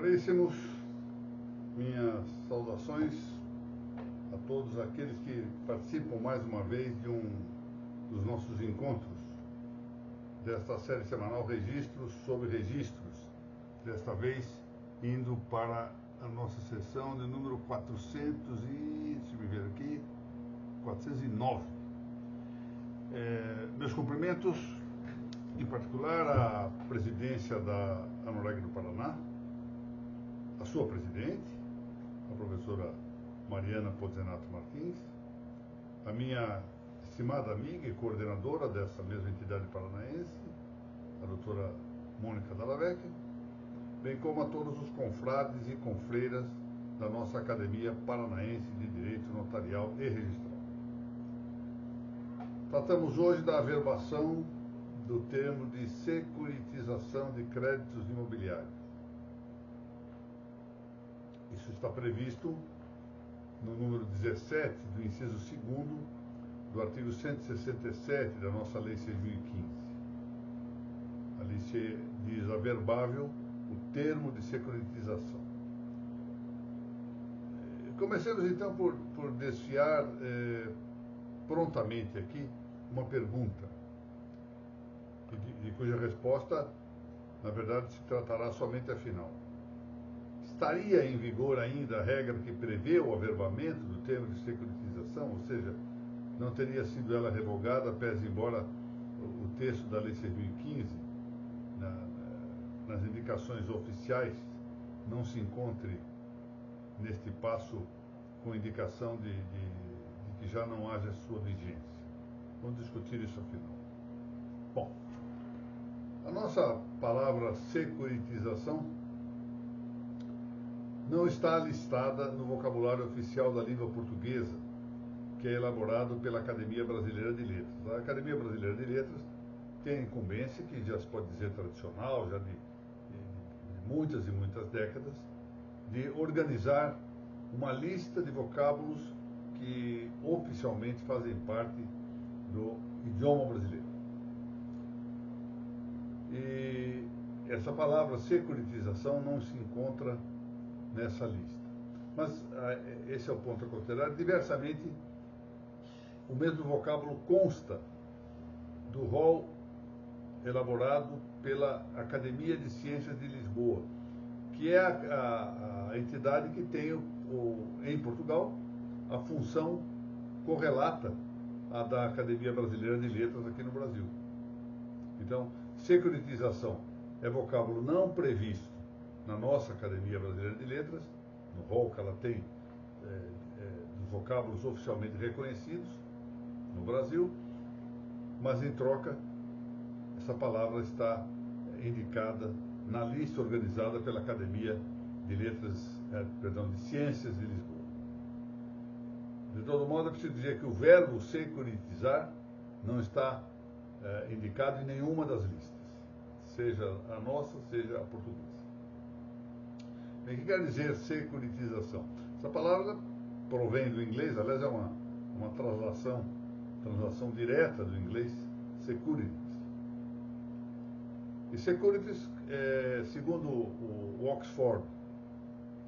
Caríssimos, minhas saudações a todos aqueles que participam mais uma vez de um dos nossos encontros desta série semanal Registros sobre Registros, desta vez indo para a nossa sessão de número 409. Meus cumprimentos, em particular, à presidência da ANOREG do Paraná, a sua presidente, a professora Mariana Pozzenato Martins, a minha estimada amiga e coordenadora dessa mesma entidade paranaense, a doutora Mônica Dallavecchia, bem como a todos os confrades e confreiras da nossa Academia Paranaense de Direito Notarial e Registral. Tratamos hoje da averbação do termo de securitização de créditos imobiliários. Isso está previsto no número 17 do inciso 2º do artigo 167 da nossa Lei 6.015. Ali se diz averbável o termo de securitização. Comecemos então por desfiar prontamente aqui uma pergunta, de cuja resposta, na verdade, se tratará somente a final. Estaria em vigor ainda a regra que prevê o averbamento do termo de securitização, ou seja, não teria sido ela revogada, pese embora o texto da Lei 6.015, nas indicações oficiais, não se encontre neste passo com indicação de que já não haja sua vigência. Vamos discutir isso afinal. Bom, a nossa palavra securitização não está listada no vocabulário oficial da língua portuguesa, que é elaborado pela Academia Brasileira de Letras. A Academia Brasileira de Letras tem a incumbência, que já se pode dizer tradicional, já de muitas e muitas décadas, de organizar uma lista de vocábulos que oficialmente fazem parte do idioma brasileiro. E essa palavra securitização não se encontra nessa lista. Mas esse é o ponto a considerar. Diversamente, o mesmo vocábulo consta do rol elaborado pela Academia de Ciências de Lisboa, que é a entidade que tem, em Portugal, a função correlata à da Academia Brasileira de Letras aqui no Brasil. Então, securitização é vocábulo não previsto na nossa Academia Brasileira de Letras, no rol que ela tem dos vocábulos oficialmente reconhecidos no Brasil, mas em troca, essa palavra está indicada na lista organizada pela Academia de Letras, de Ciências de Lisboa. De todo modo, é preciso dizer que o verbo securitizar não está indicado em nenhuma das listas, seja a nossa, seja a portuguesa. Bem, o que quer dizer securitização? Essa palavra provém do inglês, aliás, é uma translação direta do inglês, securities. E securities, segundo o Oxford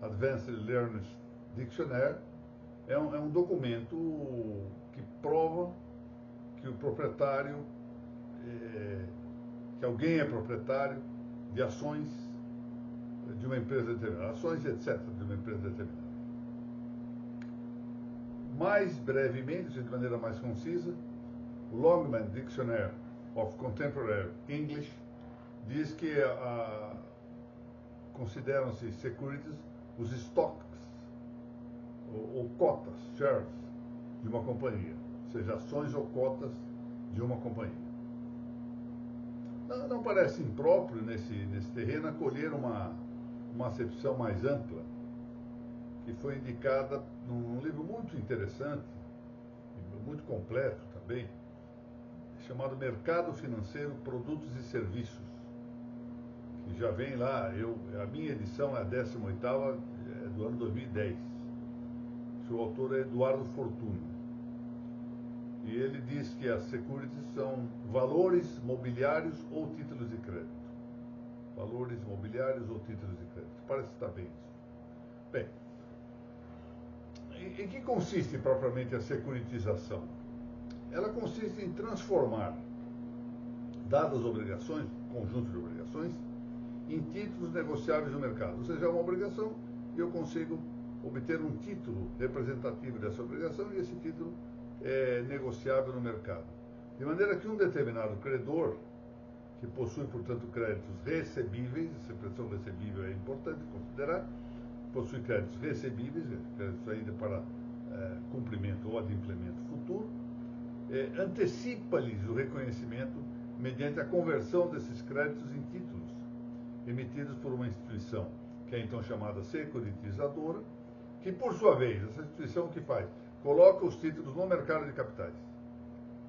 Advanced Learners Dictionary, é um documento que prova que o proprietário, que alguém é proprietário de ações de uma empresa determinada, ações, etc., de uma empresa determinada. Mais brevemente, de maneira mais concisa, o Longman Dictionary of Contemporary English diz que consideram-se securities os stocks ou cotas, shares, de uma companhia, ou seja, ações ou cotas de uma companhia. Não parece impróprio nesse terreno acolher uma acepção mais ampla, que foi indicada num livro muito interessante, muito completo também, chamado Mercado Financeiro, Produtos e Serviços, que já vem lá, a minha edição é a 18ª, do ano 2010. Seu autor é Eduardo Fortuno. E ele diz que as securities são valores mobiliários ou títulos de crédito. valores imobiliários ou títulos de crédito. Parece estar bem isso. Bem, em que consiste propriamente a securitização? Ela consiste em transformar dadas obrigações, conjunto de obrigações, em títulos negociáveis no mercado. Ou seja, é uma obrigação e eu consigo obter um título representativo dessa obrigação e esse título é negociável no mercado. De maneira que um determinado credor, que possui, portanto, créditos recebíveis, essa expressão recebível é importante considerar, possui créditos recebíveis, créditos ainda para cumprimento ou adimplemento futuro, antecipa-lhes o reconhecimento mediante a conversão desses créditos em títulos, emitidos por uma instituição, que é então chamada securitizadora, que por sua vez, essa instituição o que faz? Coloca os títulos no mercado de capitais,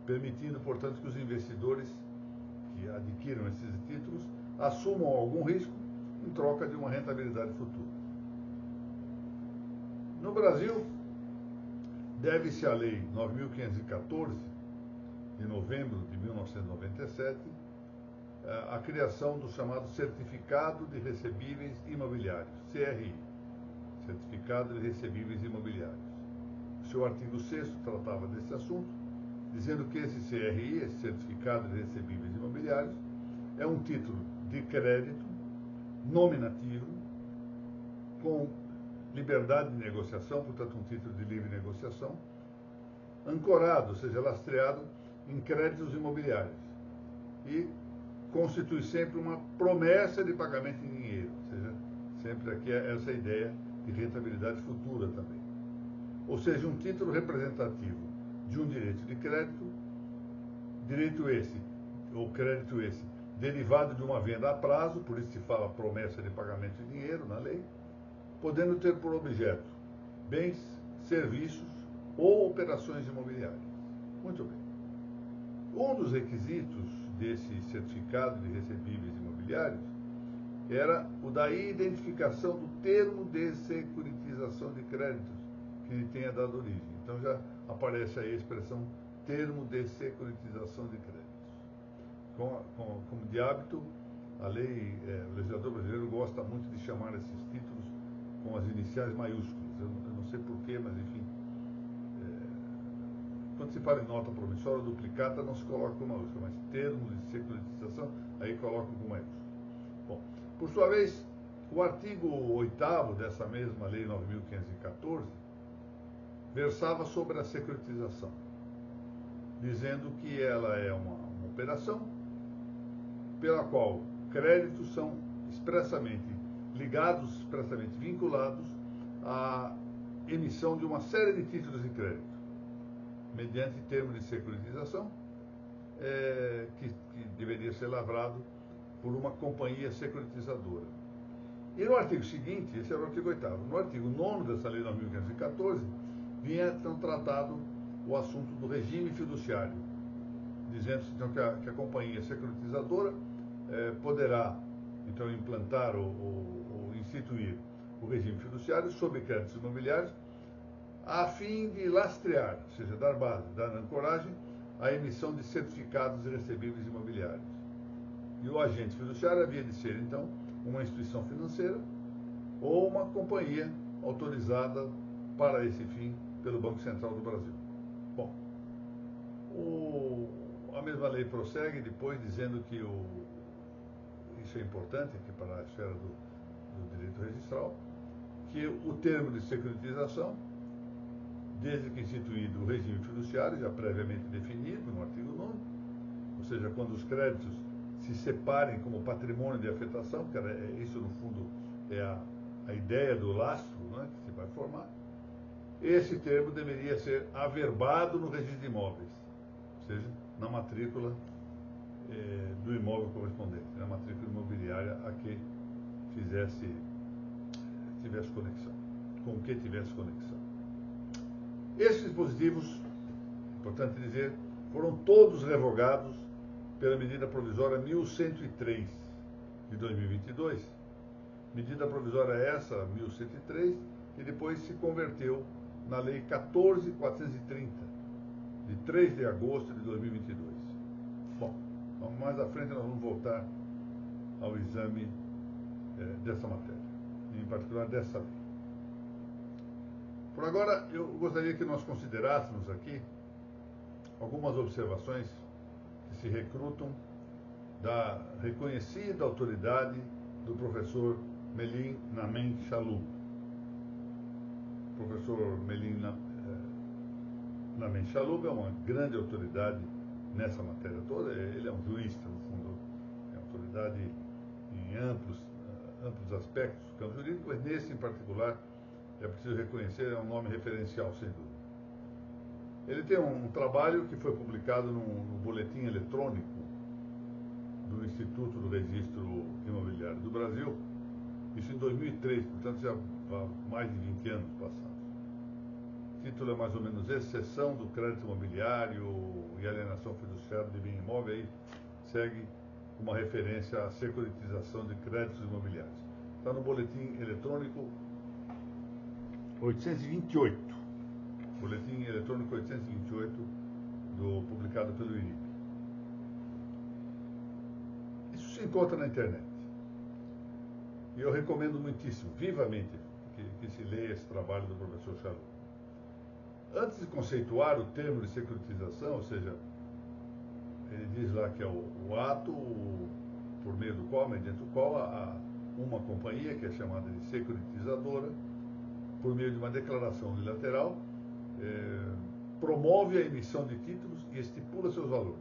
permitindo, portanto, que os investidores que adquiram esses títulos assumam algum risco em troca de uma rentabilidade futura. No Brasil, deve-se à Lei 9.514, de novembro de 1997, a criação do chamado Certificado de Recebíveis Imobiliários, CRI, Certificado de Recebíveis Imobiliários. O seu artigo 6º tratava desse assunto, dizendo que esse CRI, esse Certificado de Recebíveis Imobiliários, é um título de crédito nominativo, com liberdade de negociação, portanto um título de livre negociação, ancorado, ou seja, lastreado em créditos imobiliários, e constitui sempre uma promessa de pagamento em dinheiro, ou seja, sempre aqui é essa ideia de rentabilidade futura também. Ou seja, um título representativo de um direito de crédito, direito esse, ou crédito esse, derivado de uma venda a prazo, por isso se fala promessa de pagamento em dinheiro na lei, podendo ter por objeto bens, serviços ou operações imobiliárias. Muito bem. Um dos requisitos desse certificado de recebíveis imobiliários era o da identificação do termo de securitização de créditos que lhe tenha dado origem. Então já aparece aí a expressão termo de securitização de créditos. Como de hábito, a lei, o legislador brasileiro gosta muito de chamar esses títulos com as iniciais maiúsculas. Eu não sei porquê, mas enfim. Quando se fala em nota promissória ou duplicata, não se coloca com maiúscula, mas termos de securitização, aí colocam com maiúscula. Bom, por sua vez, o artigo 8º dessa mesma Lei 9.514 versava sobre a securitização, dizendo que ela é uma operação pela qual créditos são expressamente ligados, expressamente vinculados à emissão de uma série de títulos de crédito, mediante termo de securitização, que deveria ser lavrado por uma companhia securitizadora. E no artigo seguinte, esse era o artigo 8º, no artigo 9º dessa Lei 9.514, vinha então tratado o assunto do regime fiduciário, dizendo então que a companhia securitizadora poderá então implantar ou instituir o regime fiduciário sobre créditos imobiliários, a fim de lastrear, ou seja, dar base, dar ancoragem à emissão de certificados de recebíveis imobiliários. E o agente fiduciário havia de ser, então, uma instituição financeira ou uma companhia autorizada para esse fim pelo Banco Central do Brasil. Bom, a mesma lei prossegue depois dizendo que isso é importante aqui para a esfera do direito registral, que o termo de securitização, desde que instituído o regime fiduciário, já previamente definido no artigo 9º, ou seja, quando os créditos se separem como patrimônio de afetação, que isso no fundo é a ideia do lastro, né, que se vai formar, esse termo deveria ser averbado no registro de imóveis, ou seja, na matrícula do imóvel correspondente, na matrícula imobiliária a que tivesse conexão, com o que tivesse conexão. Esses dispositivos, importante dizer, foram todos revogados pela medida provisória 1103 de 2022, medida provisória essa, 1103, que depois se converteu na Lei 14.430, de 3 de agosto de 2022. Bom, mais à frente nós vamos voltar ao exame dessa matéria, em particular dessa lei. Por agora, eu gostaria que nós considerássemos aqui algumas observações que se recrutam da reconhecida autoridade do professor Melim Namen Chalub. O professor Melim Namen Chalub é uma grande autoridade nessa matéria toda. Ele é um jurista, no fundo, é autoridade em amplos aspectos do campo jurídico, mas nesse em particular, é preciso reconhecer, é um nome referencial, sem dúvida. Ele tem um trabalho que foi publicado no boletim eletrônico do Instituto do Registro Imobiliário do Brasil, isso em 2003, portanto já há mais de 20 anos passados. O título é mais ou menos Exceção do Crédito Imobiliário e Alienação Fiduciária de Bem Imóvel, aí segue uma referência à securitização de créditos imobiliários. Está no boletim eletrônico 828. Boletim eletrônico 828, publicado pelo IRIB. Isso se encontra na internet. E eu recomendo muitíssimo, vivamente, que se leia esse trabalho do professor Chalub. Antes de conceituar o termo de securitização, ou seja, ele diz lá que é o ato por meio do qual, mediante o qual, uma companhia, que é chamada de securitizadora, por meio de uma declaração unilateral, promove a emissão de títulos e estipula seus valores.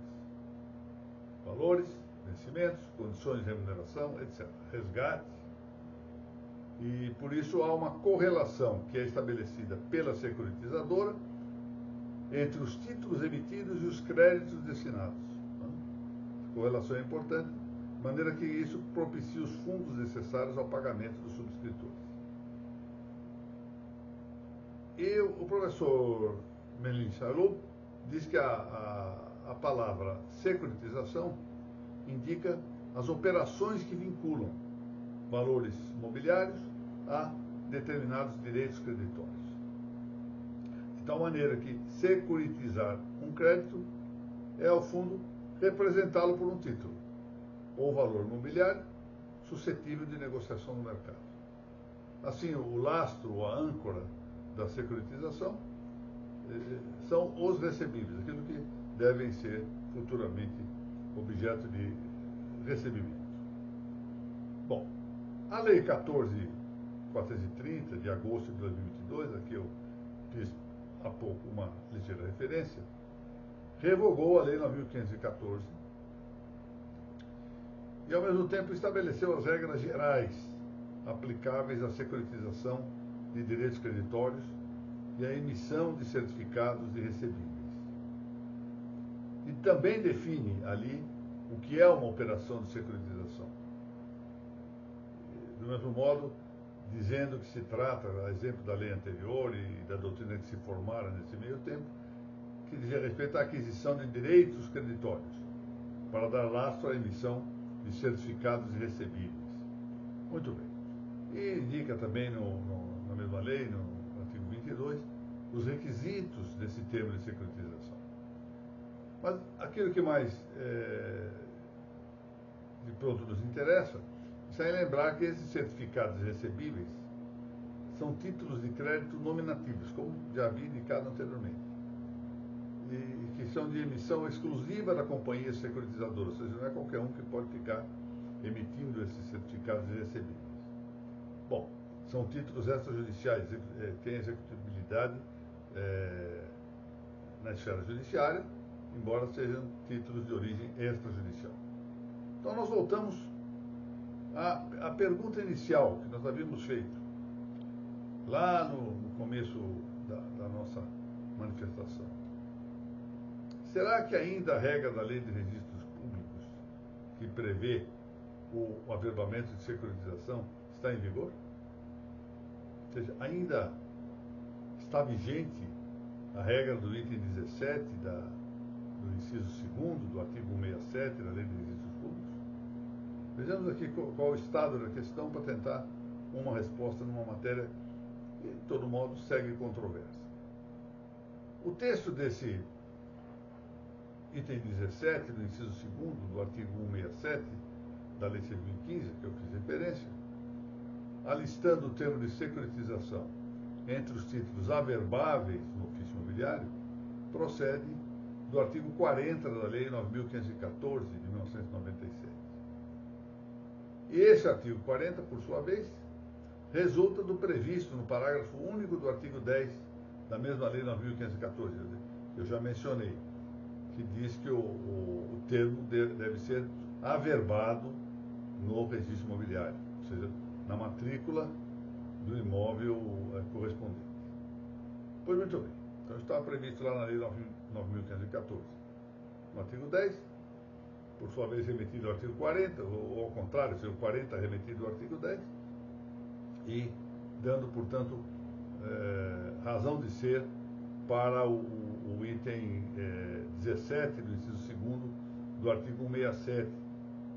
Valores, vencimentos, condições de remuneração, etc. Resgate. E por isso há uma correlação que é estabelecida pela securitizadora entre os títulos emitidos e os créditos destinados. A correlação é importante, de maneira que isso propicie os fundos necessários ao pagamento dos subscritores. E o professor Melim Chalub diz que a palavra securitização indica as operações que vinculam valores mobiliários a determinados direitos creditórios. De tal maneira que securitizar um crédito é, ao fundo, representá-lo por um título ou valor mobiliário suscetível de negociação no mercado. Assim, o lastro ou a âncora da securitização são os recebíveis, aquilo que devem ser futuramente objeto de recebimento. Bom, a Lei 14.430, de agosto de 2022, a que eu fiz há pouco uma ligeira referência, revogou a Lei 9.514 e, ao mesmo tempo, estabeleceu as regras gerais aplicáveis à securitização de direitos creditórios e à emissão de certificados de recebíveis. E também define ali o que é uma operação de securitização. Do mesmo modo, dizendo que se trata, a exemplo da lei anterior e da doutrina que se formara nesse meio tempo, que dizia respeito à aquisição de direitos creditórios, para dar lastro à emissão de certificados de recebíveis. Muito bem. E indica também na mesma lei, no artigo 22, os requisitos desse termo de securitização. Mas aquilo que mais de pronto nos interessa é lembrar que esses certificados recebíveis são títulos de crédito nominativos, como já havia indicado anteriormente, e que são de emissão exclusiva da companhia securitizadora, ou seja, não é qualquer um que pode ficar emitindo esses certificados recebíveis. Bom, são títulos extrajudiciais, têm executibilidade na esfera judiciária, embora sejam títulos de origem extrajudicial. Então nós voltamos à pergunta inicial que nós havíamos feito, lá no começo da nossa manifestação. Será que ainda a regra da Lei de Registros Públicos, que prevê o averbamento de securitização, está em vigor? Ou seja, ainda está vigente a regra do item 17 do inciso 2º do artigo 167 da Lei de Registros Públicos? Vejamos aqui qual o estado da questão para tentar uma resposta numa matéria que, de todo modo, segue controversa. O texto desse item 17 do inciso 2º do artigo 167 da Lei 6.015, que eu fiz referência, alistando o termo de securitização entre os títulos averbáveis no ofício imobiliário, procede do artigo 40 da Lei 9.514, de 1997. E esse artigo 40, por sua vez, resulta do previsto no parágrafo único do artigo 10 da mesma Lei 9.514. Eu já mencionei, que diz que o termo deve ser averbado no registro imobiliário, ou seja, na matrícula do imóvel correspondente. Pois muito bem. Então está previsto lá na Lei 9.514. No artigo 10, por sua vez remetido ao artigo 40, ou ao contrário, se o 40 remetido ao artigo 10, e dando, portanto, razão de ser para o item 17 do inciso 2º do artigo 167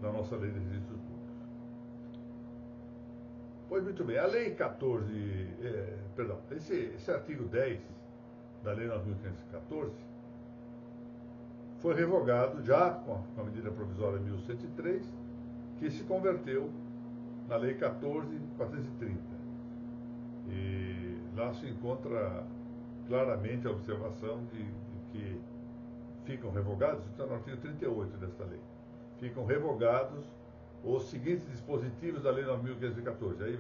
da nossa Lei de Registros Públicos. Pois muito bem, a Lei 14, esse artigo 10 da Lei 9.514 foi revogado já com a medida provisória 1103, que se converteu na Lei 14.430. E lá se encontra claramente a observação de que ficam revogados, isso está no artigo 38 desta lei, ficam revogados os seguintes dispositivos da Lei 9.514. Aí,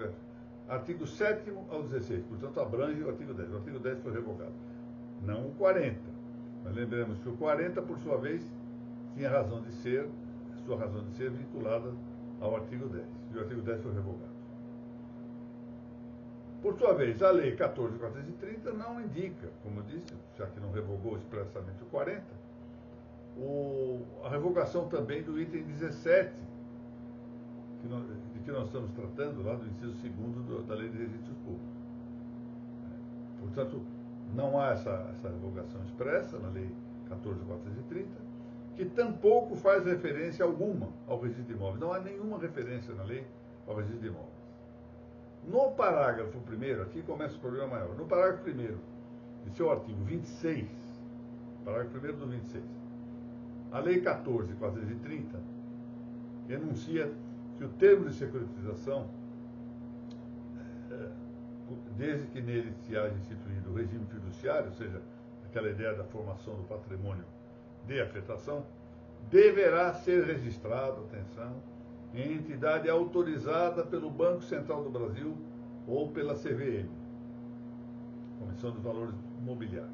artigo 7º ao 16, portanto abrange o artigo 10. O artigo 10 foi revogado, não o 40. Mas lembremos que o 40, por sua vez, tinha razão de ser, sua razão de ser vinculada ao artigo 10. E o artigo 10 foi revogado. Por sua vez, a Lei 14.430 não indica, como eu disse, já que não revogou expressamente o 40, a revogação também do item 17, de que nós estamos tratando, lá do inciso 2º da Lei de Registros Públicos. Portanto, não há essa revogação expressa na Lei 14.430, que tampouco faz referência alguma ao registro de imóveis. Não há nenhuma referência na lei ao registro de imóveis. No parágrafo 1º, aqui começa o problema maior, no parágrafo 1º de seu artigo 26, parágrafo 1º do 26, a Lei 14.430 enuncia que o termo de securitização, desde que nele se haja instituído o regime fiduciário, ou seja, aquela ideia da formação do patrimônio de afetação, deverá ser registrado, atenção, em entidade autorizada pelo Banco Central do Brasil ou pela CVM, Comissão dos Valores Mobiliários.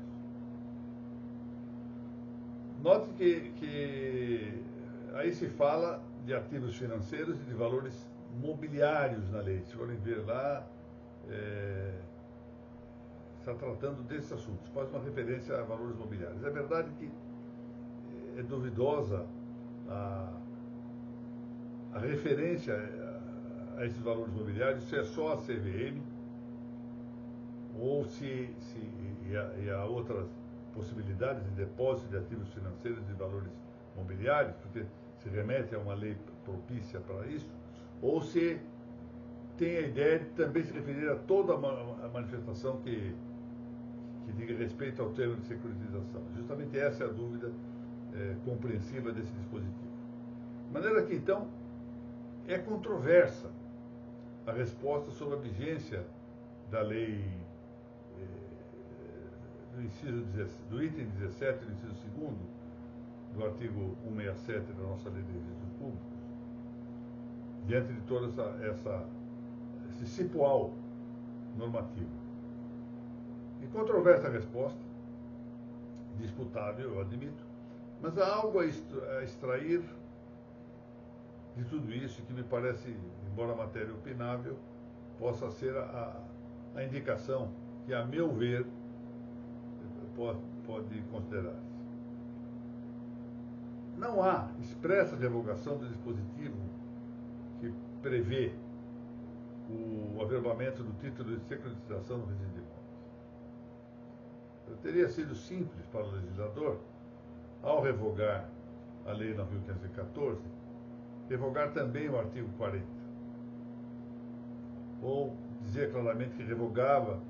Note que aí se fala de ativos financeiros e de valores mobiliários na lei. Se forem ver lá, está tratando desses assuntos, faz uma referência a valores mobiliários. É verdade que é duvidosa a referência a esses valores mobiliários, se é só a CVM ou se há outras possibilidades de depósito de ativos financeiros e valores mobiliários, porque se remete a uma lei propícia para isso, ou se tem a ideia de também se referir a toda a manifestação que diga respeito ao termo de securitização. Justamente essa é a dúvida compreensiva desse dispositivo. De maneira que, então, é controversa a resposta sobre a vigência da lei do item 17 do inciso 2º do artigo 167 da nossa Lei de Registros Públicos, diante de todo esse cipoal normativo. E controversa a resposta, disputável, eu admito, mas há algo a extrair de tudo isso que me parece, embora a matéria opinável, possa ser a indicação que, a meu ver, pode considerar-se. Não há expressa revogação do dispositivo que prevê o averbamento do título de securitização no registro de imóveis. Teria sido simples para o legislador, ao revogar a Lei 9.514, revogar também o artigo 40. Ou dizer claramente que revogava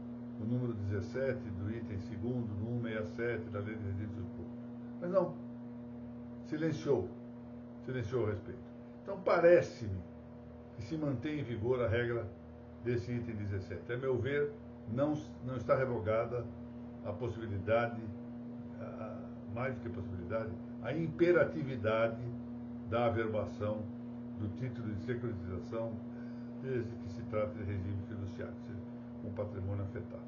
o número 17 do item 2º do 167 da Lei de Registros Públicos. Mas não. Silenciou a respeito. Então, parece-me que se mantém em vigor a regra desse item 17. A meu ver, não está revogada a possibilidade, mais do que a possibilidade, a imperatividade da averbação do título de securitização, desde que se trate de regime fiduciário, ou seja, com patrimônio afetado.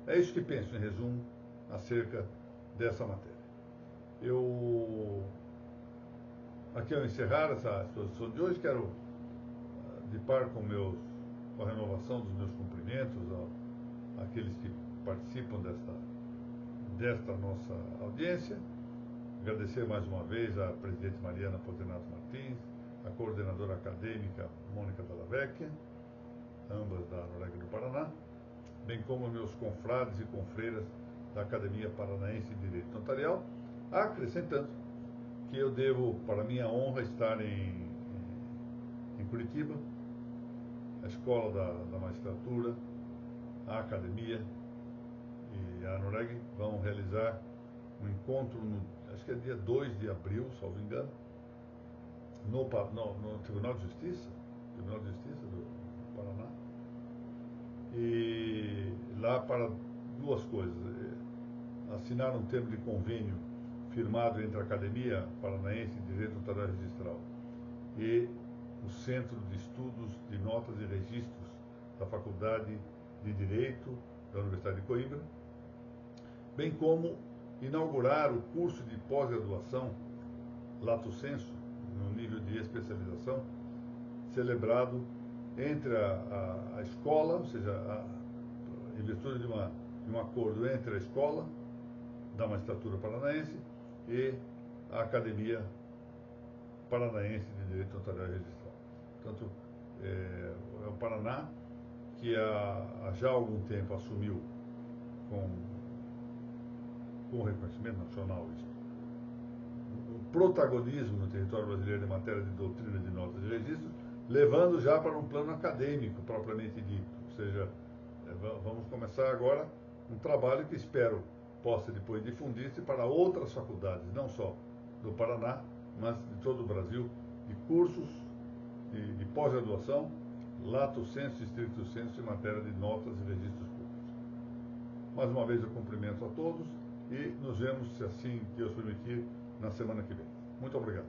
É isso que penso, em resumo, acerca dessa matéria. Aqui ao encerrar essa exposição de hoje, quero, de par com a renovação dos meus cumprimentos àqueles que participam desta nossa audiência, agradecer mais uma vez à presidente Mariana Pozenato Martins, a coordenadora acadêmica Mônica Dalla Vecchia, ambas da Noregg do Paraná, bem como meus confrades e confreiras da Academia Paranaense de Direito Notarial, acrescentando que eu devo, para minha honra, estar em Curitiba, a Escola da Magistratura, a Academia e a Noregg vão realizar um encontro, acho que é dia 2 de abril, salvo engano, no Tribunal de Justiça do Paraná, e lá para duas coisas: assinar um termo de convênio firmado entre a Academia Paranaense de Direito Notarial Registral e o Centro de Estudos de Notas e Registros da Faculdade de Direito da Universidade de Coimbra, bem como inaugurar o curso de pós-graduação Lato Sensu, no nível de especialização, celebrado entre a escola, ou seja, em virtude de um acordo entre a escola da magistratura paranaense e a Academia Paranaense de Direito Notarial e Registral. Portanto, é o Paraná que há já algum tempo assumiu com reconhecimento nacional isso, o protagonismo no território brasileiro em matéria de doutrina de notas e registros, levando já para um plano acadêmico propriamente dito. Ou seja, vamos começar agora um trabalho que espero possa depois difundir-se para outras faculdades, não só do Paraná, mas de todo o Brasil, de cursos de pós-graduação, lato sensu e stricto sensu em matéria de notas e registros públicos. Mais uma vez eu cumprimento a todos e nos vemos, se assim Deus permitir, na semana que vem. Muito obrigado.